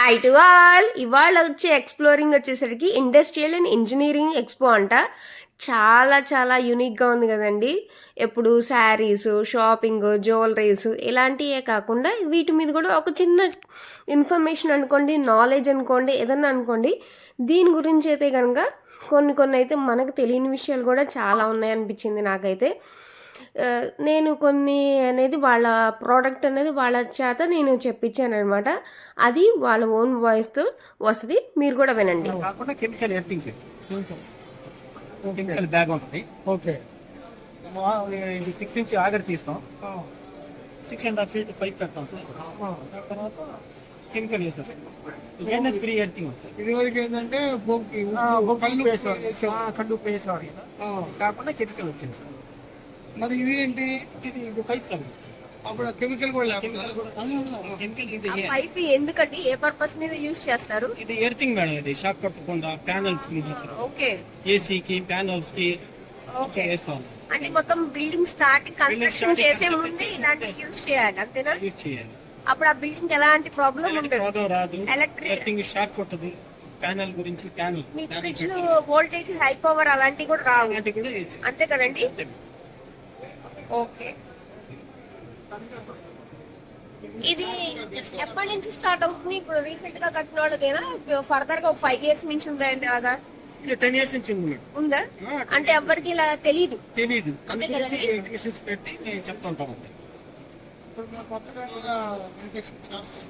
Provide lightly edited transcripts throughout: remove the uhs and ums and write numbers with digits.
Hi to all. ఇవాళ వచ్చే exploring వచ్చేసరికి ఇండస్ట్రియల్ అండ్ ఇంజనీరింగ్ ఎక్స్పో అంట. చాలా చాలా యూనిక్గా ఉంది కదండి. ఎప్పుడు శారీస్, షాపింగ్, జ్యువెలరీస్ ఇలాంటివే కాకుండా వీటి మీద కూడా ఒక చిన్న ఇన్ఫర్మేషన్ అనుకోండి, నాలెడ్జ్ అనుకోండి, ఏదన్నా అనుకోండి, దీని గురించి అయితే కనుక కొన్ని అయితే మనకు తెలియని విషయాలు కూడా చాలా ఉన్నాయనిపించింది నాకైతే. నేను కొన్ని అనేది వాళ్ళ ప్రోడక్ట్ అనేది వాళ్ళ చేత నేను చెప్పించాను అనమాట. అది వాళ్ళ ఓన్ వాయిస్తో వస్తుంది, మీరు కూడా వినండి. కాకుండా కెమికల్ ఎర్తింగ్స్ కెమికల్ బ్యాగ్ ఉంటుంది. ఓకే, ఇది 6 ఇంచ్ ఆగర్ తీస్తాం, 6.5 ఫీట్ పైప్ పెడతాం సార్. తర్వాత కెమికల్ వేస్తాం. ఎన్ఎస్ ఫ్రీ ఎర్తింగ్ వస్తుంది. ఇది వరకు ఏంటంటే కళ్ళు వేసేవారు కదా, కాకుండా కెమికల్ వచ్చింది సార్. మరి ఇవి ఏంటి? ఇది పైప్ సార్. అప్పుడు కెమికల్ కూడా కెమికల్ ఇది పైప్ ఎందుకంటే ఏ పర్పస్ మీద యూజ్ చేస్తారు? ఇది ఎర్తింగ్ మేడం. ఇది షాక్ కట్టకుండా ప్యానల్స్ కి, ఓకే, ఏసీకి, ప్యానల్స్ కి ఓకే వేస్తాం. అంటే మొత్తం బిల్డింగ్ స్టార్టింగ్ కన్స్ట్రక్షన్ చేసే ముందు ఇలాంటి యూజ్ చేయాలి, అంతేనా? యూజ్ చేయాలి. అప్పుడు ఆ బిల్డింగ్ ఎలాంటి ప్రాబ్లం ఉండదు, ప్రాబ్లం రాదు. ఎలక్ట్రిక్ ఎర్తింగ్ షాక్ కొట్టదు. ప్యానల్ గురించి ప్యానల్ మీ ఫ్రిడ్జ్ లో వోల్టేజ్ హై పవర్ అలాంటివి కూడా రావు, అలాంటివి కూడా అంతే కదండి? ఓకే, ఇది ఎప్పటి నుంచి స్టార్ట్ అవుతుంది? ఇప్పుడు రీసెంట్ గా కట్టిన వాళ్ళకైనా ఫర్దర్ గా 5 years నుంచి ఉందా అండి? అలాగా 10 years నుంచి ఉంది. ఉందా? అంటే ఎవరికి ఇలా తెలీదు. అందుకని ఎడ్యుకేషన్స్ పెట్టి నేను చెప్తా ఉంటాం. అంతే. కొత్తగా చేస్తాం.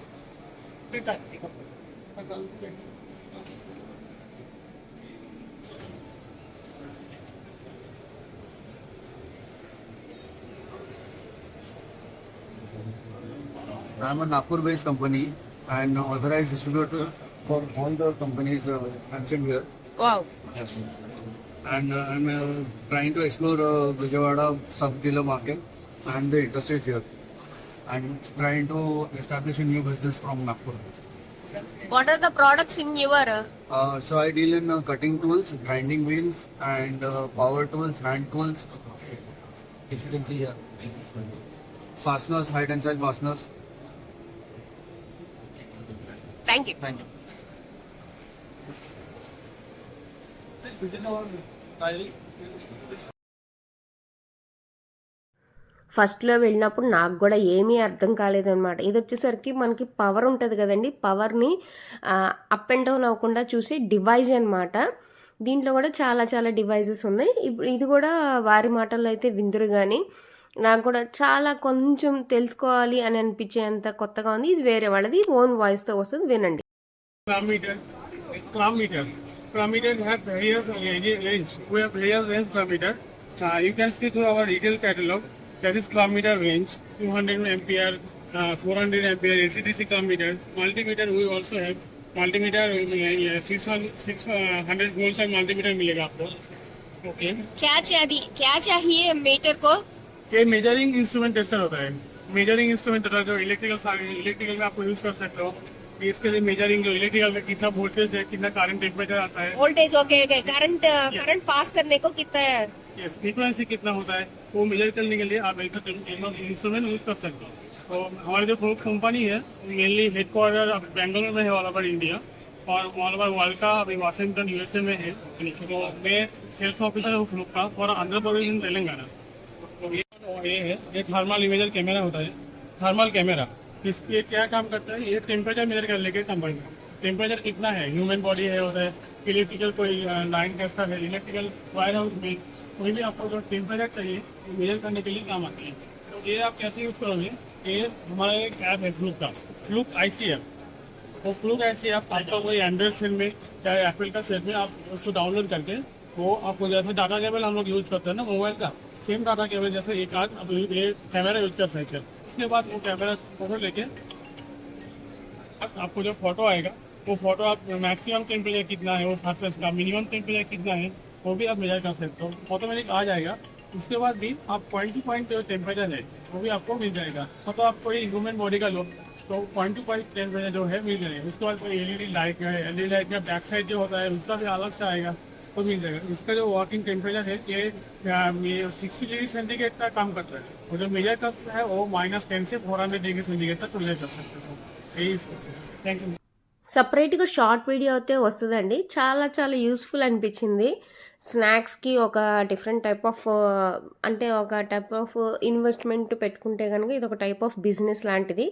I'm a Nagpur-based company and authorized distributor for all the companies mentioned here. Wow. Yes. And I'm trying to explore Vijayawada sub-dealer market and the industries here. I'm trying to establish a new business from Nagpur. What are the products in your? So I deal in cutting tools, grinding wheels, and power tools, hand tools. If you can see here, fasteners, high tensile fasteners. Thank you. Thank you. ఫస్ట్లో వెళ్ళినప్పుడు నాకు కూడా ఏమీ అర్థం కాలేదన్నమాట. ఇది వచ్చేసరికి మనకి power ఉంటుంది కదండి, పవర్ని అప్ అండ్ డౌన్ అవ్వకుండా చూసే డివైజ్ అనమాట. దీంట్లో కూడా చాలా చాలా డివైజెస్ ఉన్నాయి. ఇప్పుడు ఇది కూడా వారి మాటల్లో అయితే విందురు, కానీ నాకు కూడా చాలా కొంచెం తెలుసుకోవాలి అని అనిపించేంత కొత్తగా ఉంది. ఇది వేరే వాళ్ళది ఓన్ వాయిస్తో వస్తుంది, వినండి. Parameter have various range. We have various range parameter. You can see through our retail catalog. That is kilometer range, 200 ampere, 400 ampere AC/DC kilometer. Multimeter we also have. Multimeter 600 volt का multimeter मिलेगा आपको. Okay. क्या चाहिए metre को? ये measuring instrument tester होता है. Measuring instrument होता है जो इलेक्ट्रिकल में आप यूज कर सकते हो. इसके लिए मेजरिंग जो इलेक्ट्रिकल में कितना वोल्टेज है, कितना करंट टेम्परेचर आता है, वोल्टेज ओके, करंट पास करने को कितना है, फ्रीक्वेंसी कितना होता है, वो मेजर करने के लिए आप ऐसा इंस्ट्रूमेंट यूज कर सकते हो. तो हमारी जो फ्लूक कंपनी है मेनली हेडक्वार्टर बेंगलोर में है, ऑल ओवर इंडिया और ऑल ओवर वर्ल्ड का अभी वाशिंगटन USA में है. तो मैं सेल्स ऑफिसर हूँ फ्लूक का और आंध्र प्रदेश में तेलंगाना. तो ये है, ये थर्मल इमेजर कैमरा होता है. थर्मल कैमरा इसके क्या काम करता है? ये टेम्परेचर मेजर कर लेके कंपनी में टेम्परेचर कितना है, ह्यूमन बॉडी है होता है, इलेक्ट्रिकल कोई लाइन टेस्टर है, इलेक्ट्रिकल वायर हाउस में कोई भी आपको जो टेम्परेचर चाहिए मेजर करने के लिए काम आती है. तो ये आप कैसे यूज करोगे? ये हमारा एक ऐप है फ्लूक का, फ्लूक ICF. वो फ्लूक ICF आपका कोई एंड्रॉइड सेल में या एप्पल का सेल में आप उसको डाउनलोड करके वो आपको जैसे डाटा केबल हम लोग यूज करते हैं ना मोबाइल का, सेम डाटा केबल जैसे एक आध अब ये कैमरा यूज कर सकते हैं. उसके बाद वो कैमरा फोटो लेके आपको जो फोटो आएगा वो फोटो आप मैक्सिमम टेम्परेचर कितना है, वो सरफेस का मिनिमम टेम्परेचर कितना है वो भी आप मेजर कर सकते हो. ऑटोमेटिक आ जाएगा. उसके बाद भी आप पॉइंट टू पॉइंट जो टेम्परेचर है वो भी आपको मिल जाएगा. मतलब आप कोई ह्यूमन बॉडी का लो तो पॉइंट टू पॉइंट टेम्परेचर जो है मिल जाएगा. उसके बाद कोई LED लाइट है, LED लाइट का बैक साइड जो होता है उसका भी अलग से आएगा, तो मिल जाएगा. इसका जो वर्किंग टेम्परेचर है ये 60 डिग्री सेंटीग्रेड का काम करता है. और जो मेजर करता है वो -10 से 400 डिग्री सेंटीग्रेड तक मेजर कर सकते हो. यही थैंक यू. సపరేట్‌గా షార్ట్ వీడియో అయితే వస్తదండి. చాలా చాలా యూజ్‌ఫుల్ అనిపిచ్చింది. స్నాక్స్‌కి ఒక డిఫరెంట్ టైప్ ఆఫ్ అంటే ఒక టైప్ ఆఫ్ ఇన్వెస్ట్‌మెంట్ పెట్టుకుంటే గనుక ఇదొక టైప్ ఆఫ్ బిజినెస్ లాంటిది.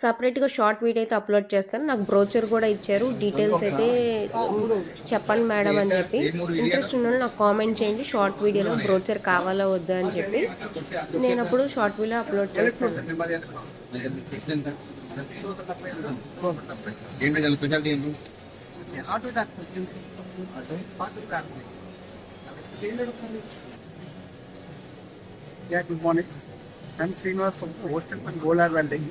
సపరేట్‌గా షార్ట్ వీడియో అయితే అప్‌లోడ్ చేస్తాను. నాకు బ్రోచర్ కూడా ఇచ్చారు. డీటెయిల్స్ అయితే చెప్పండి మేడం అని చెప్పి. ఇంట్రెస్ట్ ఉన్నోళ్ళు నాకు కామెంట్ చేయండి. షార్ట్ వీడియోలో బ్రోచర్ కావాలా వద్దా అని చెప్పి. నేనప్పుడు షార్ట్ వీడియో అప్‌లోడ్ చేస్తాను. ఏంటి స్పెషాలిటీ ఏంటి? Auto track auto track. Yeah, good morning. I'm Srinivas from Hostel and Golar Welding.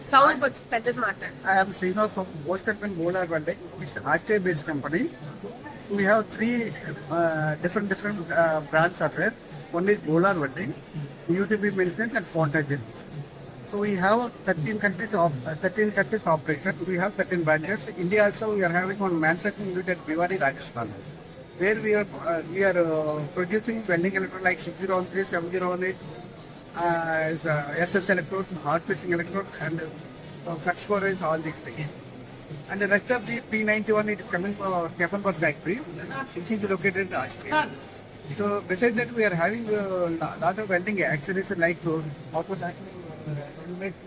Sound కొంచెం పెద్దది మాట్లాడు. I am Srinivas from Hostel and Golar Welding. It's an Australia-based company. We have three different brands are there. One is Golar Welding, UTB Maintenance and Fontaine. So we have 13 countries operation. We have 13 branches. India also we are having one manufacturing unit at Bhiwadi, Rajasthan. Where we are producing welding electrode like 6013, 7018, SS electrodes, hard fixing electrodes, and flux corers, all these things. And the rest of the P91 it is coming from Kefenberg factory, which is located in Austria. So besides that, we are having a lot of welding accessories like auto helmets,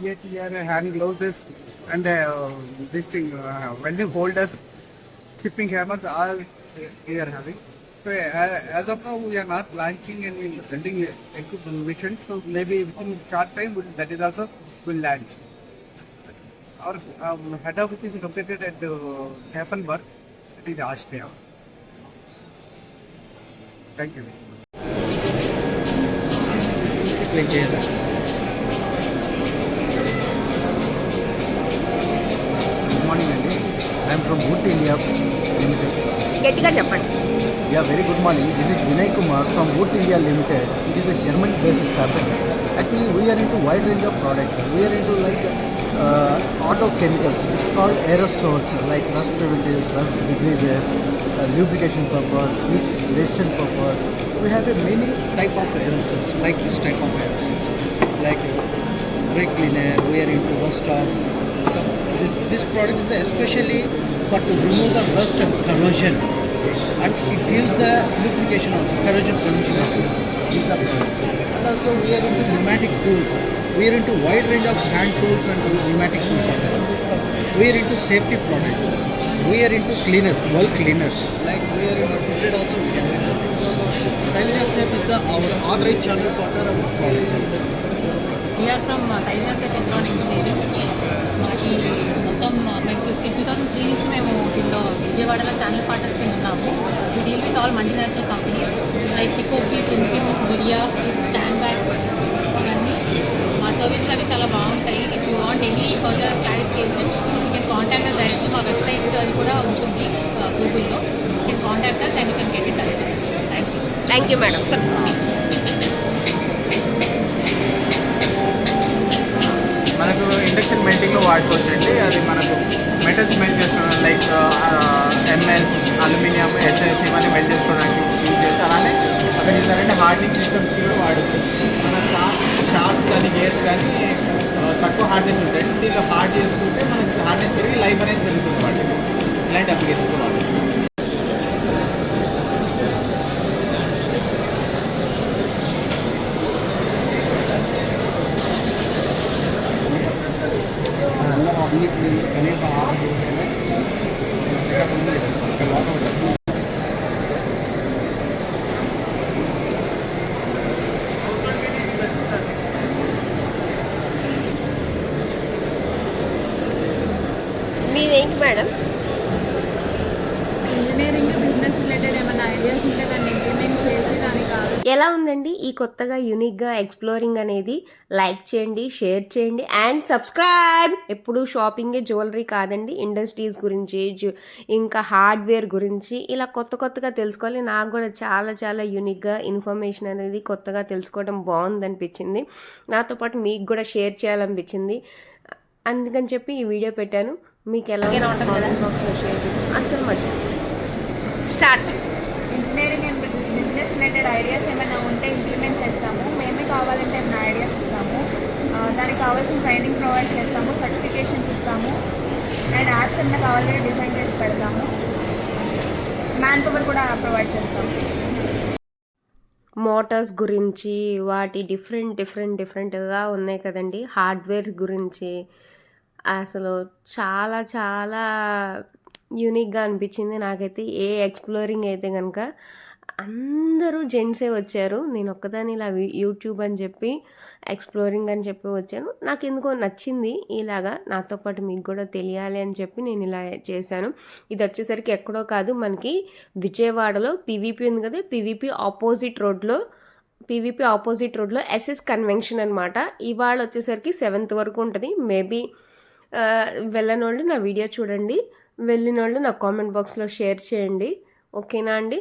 PATR, hand gloves, and this thing, welding holders, shipping hammers, all we are having. So as of now, we are not launching any welding equipment missions. So maybe within short time, that is also will launch. Our head office is located at Heffenberg, it is Austria. Thank you. Good morning, Andy. I am from Wood India Limited. గట్టిగా చెప్పండి. Yeah, very good morning. This is Vinay Kumar from Wood India Limited. It is a German-based company. Actually, we are into wide range of products. We are into like auto chemicals. It's called aerosols, like rust preventives, rust degreasers, lubrication purpose, resistant purpose. We have a many type of aerosols, like this type of aerosols, like brake cleaner. We are into rust off. This product is especially for to remove the rust and corrosion, and it gives the lubrication also, corrosion prevention also. This is the product. And also we are into pneumatic tools. We are into wide range of hand tools and pneumatic tools also. We are into safety products. We are into cleaners, bulk cleaners. Like we are into fitted also. We can do. Silenia Safe is our authorized channel partner of this product. We are from science technology engineering. మాకి మొత్తం మేము 2003 నుంచి మేము దీనిలో విజయవాడలో channel partners కింద ఉన్నాము. We deal with all multinational companies like Hikoki, Timken, Widia, stand back, అవన్నీ మా సర్వీసెస్ అవి చాలా బాగుంటాయి. If you want any further clarification you can contact us directly. మా వెబ్సైట్ అది కూడా ఉంటుంది గూగుల్లో. You can contact us and you can get it touch with us. Thank you madam. మనకు ఇండక్షన్ మెల్టింగ్లో వాడుకోవచ్చండి. అది మనకు మెటల్స్ మెల్ట్ చేసుకోవడం లైక్ ఎంఎస్, అల్యూమినియం, ఎస్ఎస్ ఇవన్నీ మెల్ట్ చేసుకోవడానికి యూజ్ చేసి, అలానే అక్కడ చూసారంటే హార్డ్నింగ్ సిస్టమ్స్కి కూడా వాడచ్చు. మన షాఫ్ట్స్ కానీ గేర్స్ కానీ తక్కువ హార్డ్నెస్ ఉంటాయి. దీంట్లో హార్డ్ చేసుకుంటే మనకి హార్డ్నెస్ పెరిగి లైఫ్ అనేది పెరుగుతుంది వాటికి. ఇలాంటి అప్లికేషన్ వాడచ్చు. మీదేంటి మేడం? ఇంజనీరింగ్ బిజినెస్ రిలేటెడ్ ఏమైనా ఐడియాస్ ఉంటే దాన్ని ఇంప్లిమెంట్ చేసి దానికి ఎలా ఉందండి ఈ కొత్తగా యూనిక్గా ఎక్స్ప్లోరింగ్ అనేది? లైక్ చేయండి, షేర్ చేయండి అండ్ సబ్స్క్రైబ్. ఎప్పుడు షాపింగే జ్యువెలరీ కాదండి, ఇండస్ట్రీస్ గురించి ఇంకా హార్డ్వేర్ గురించి ఇలా కొత్తగా తెలుసుకోవాలి. నాకు కూడా చాలా చాలా యూనిక్గా ఇన్ఫర్మేషన్ అనేది కొత్తగా తెలుసుకోవడం బాగుందనిపించింది. నాతో పాటు మీకు కూడా షేర్ చేయాలనిపించింది. అందుకని చెప్పి ఈ వీడియో పెట్టాను. మీకు ఎలాగైనా ఉంటుంది కదా, బాక్స్లో షేర్ చేయండి. అస్సలు మధ్య start. Engineering and business related ideas ఏమైనా ఉంటే ఇంప్లిమెంట్ చేస్తాము. మేమే కావాలంటే ఏమైనా ఐడియాస్ ఇస్తాము. దానికి కావాల్సిన ట్రైనింగ్ ప్రొవైడ్ చేస్తాము, సర్టిఫికేషన్స్ ఇస్తాము. ఏమైనా కావాలంటే డిజైన్ చేసి పెడతాము. మ్యాన్ పవర్ కూడా ప్రొవైడ్ చేస్తాము. మోటార్స్ గురించి వాటి డిఫరెంట్గా ఉన్నాయి కదండి. హార్డ్వేర్ గురించి అసలు చాలా చాలా యూనిక్గా అనిపించింది నాకైతే. ఎక్స్ప్లోరింగ్ అయితే కనుక అందరూ జెంట్సే వచ్చారు. నేను ఒక్కదాన్ని ఇలా యూట్యూబ్ అని చెప్పి ఎక్స్ప్లోరింగ్ అని చెప్పి వచ్చాను. నాకు ఎందుకో నచ్చింది. ఇలాగా నాతో పాటు మీకు కూడా తెలియాలి అని చెప్పి నేను ఇలా చేశాను. ఇది వచ్చేసరికి ఎక్కడో కాదు, మనకి విజయవాడలో పీవీపీ ఉంది కదా, పీవీపీ ఆపోజిట్ రోడ్లో ఎస్ఎస్ కన్వెన్షన్ అనమాట. ఇవాళ వచ్చేసరికి 7th వరకు ఉంటుంది. మేబీ వెళ్ళనోళ్ళు నా వీడియో చూడండి, వెళ్ళినోళ్ళు నా కామెంట్ బాక్స్లో షేర్ చేయండి. ఓకేనా అండి.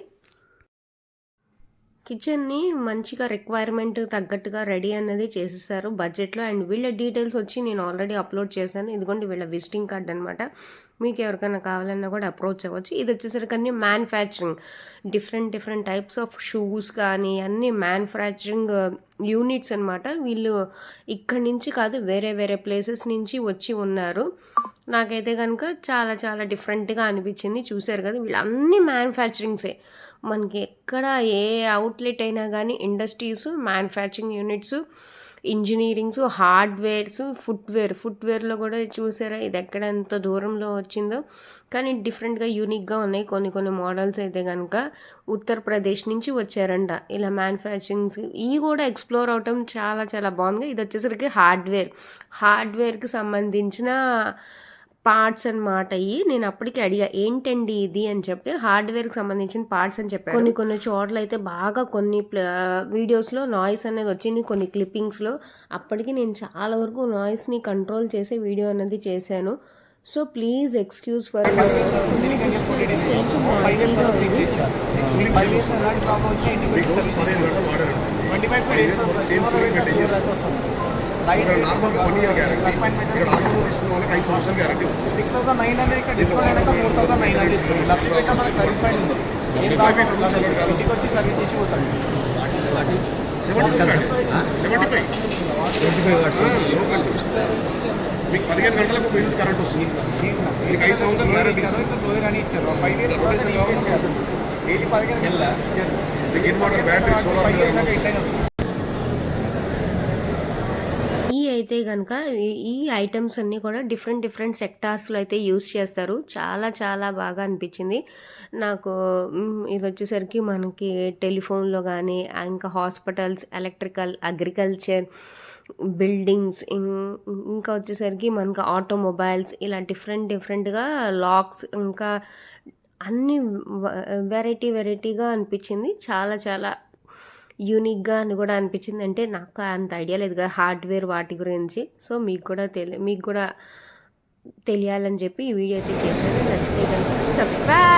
కిచెన్ని మంచిగా రిక్వైర్మెంట్ తగ్గట్టుగా రెడీ అన్నది చేసేసారు బడ్జెట్లో. అండ్ వీళ్ళ డీటెయిల్స్ వచ్చి నేను ఆల్రెడీ అప్లోడ్ చేశాను. ఇదిగోండి వీళ్ళ విజిటింగ్ కార్డ్ అనమాట. మీకు ఎవరికైనా కావాలన్నా కూడా అప్రోచ్ అవ్వచ్చు. ఇది వచ్చేసరికి అన్ని manufacturing, different types of shoes కానీ అన్ని మ్యానుఫ్యాక్చరింగ్ యూనిట్స్ అనమాట. వీళ్ళు ఇక్కడి నుంచి కాదు, వేరే ప్లేసెస్ నుంచి వచ్చి ఉన్నారు. నాకైతే కనుక చాలా చాలా డిఫరెంట్గా అనిపించింది. చూసారు కదా, వీళ్ళు అన్ని మ్యానుఫ్యాక్చరింగ్సే. మనకి ఎక్కడ ఏ అవుట్లెట్ అయినా కానీ industries, manufacturing units, engineerings, hardwares, ఫుట్వేర్లో కూడా చూసారా ఇది ఎక్కడ ఎంత దూరంలో వచ్చిందో. కానీ డిఫరెంట్గా యూనిక్గా ఉన్నాయి కొన్ని మోడల్స్ అయితే కనుక. ఉత్తరప్రదేశ్ నుంచి వచ్చారంట ఇలా మ్యానుఫ్యాక్చరింగ్స్. ఇవి కూడా ఎక్స్ప్లోర్ అవటం చాలా చాలా బాగుంది. ఇది వచ్చేసరికి హార్డ్వేర్కి సంబంధించిన పార్ట్స్ అనమాట. నేను అప్పటికి అడిగా ఏంటండి ఇది అని చెప్పి, హార్డ్వేర్కి సంబంధించిన పార్ట్స్ అని చెప్పారు. కొన్ని చోట్ల అయితే బాగా కొన్ని వీడియోస్లో నాయిస్ అనేది వచ్చింది, కొన్ని క్లిప్పింగ్స్లో. అప్పటికి నేను చాలా వరకు నాయిస్ని కంట్రోల్ చేసే వీడియో అనేది చేశాను. సో ప్లీజ్ ఎక్స్క్యూజ్ ఫర్ నార్మల్గా 1 year గ్యారంటీ, ఇక్కడ ఆర్డర్ తీసుకున్న వాళ్ళకి 5 సంవత్సరాల గ్యారంటీ. 6,900 ఇక్కడ డిస్కౌంట్ అయినాక 4,900 ఇస్తుంది. లబ్ధిపేట మనకి సర్వీస్ పాయింట్ ఉంది. ఇంటికి వచ్చి సర్వీస్ చేసి పోతాడు. 75 మీకు 15 గంటలకు యూనిట్ కరెంట్ వస్తుంది. మీకు 5 సంవత్సరాలు గ్యారంటీ ఇచ్చారు. 5 years ఇచ్చారు. డైలీ 15 గంటలు ఇచ్చారు. మీకు ఇన్వర్టర్, బ్యాటరీ, సోలార్ వస్తుంది. అయితే కనుక ఈ ఐటమ్స్ అన్నీ కూడా డిఫరెంట్ సెక్టార్స్లో అయితే యూస్ చేస్తారు. చాలా చాలా బాగా అనిపించింది నాకు. ఇది వచ్చేసరికి మనకి టెలిఫోన్లో కానీ, ఇంకా హాస్పిటల్స్, ఎలక్ట్రికల్, అగ్రికల్చర్, బిల్డింగ్స్, ఇంకా వచ్చేసరికి మనకి ఆటోమొబైల్స్, ఇలా డిఫరెంట్గా లాక్స్, ఇంకా అన్ని వెరైటీగా అనిపించింది. చాలా చాలా యూనిక్గా అని కూడా అనిపించింది. అంటే నాకు అంత ఐడియా లేదు కదా హార్డ్వేర్ వాటి గురించి. సో మీకు కూడా తెలియాలని చెప్పి ఈ వీడియో అయితే చేశాను. నచ్చితే కనుక సబ్స్క్రైబ్.